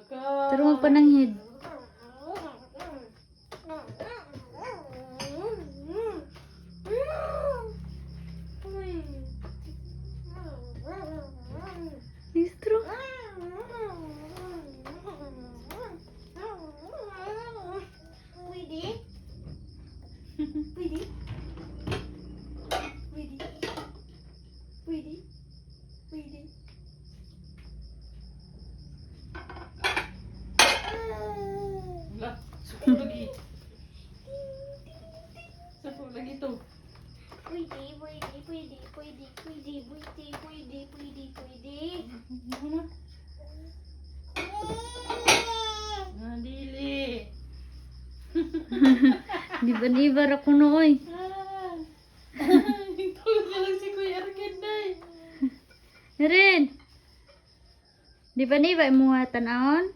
ka. Turo mo pa ng head. Istro. Pwede? Pwede? Pwede? Pwede? Pwede? Wala. Suko lagi. Suko lagi to. Pwede, pwede, pwede, pwede, pwede, pwede, pwede, pwede, pwede. Ano na? Nadili. Di ba ako nooy? Tulog na lang si Kuya Arkin, day. Rin. Di ba mo nga tanahon?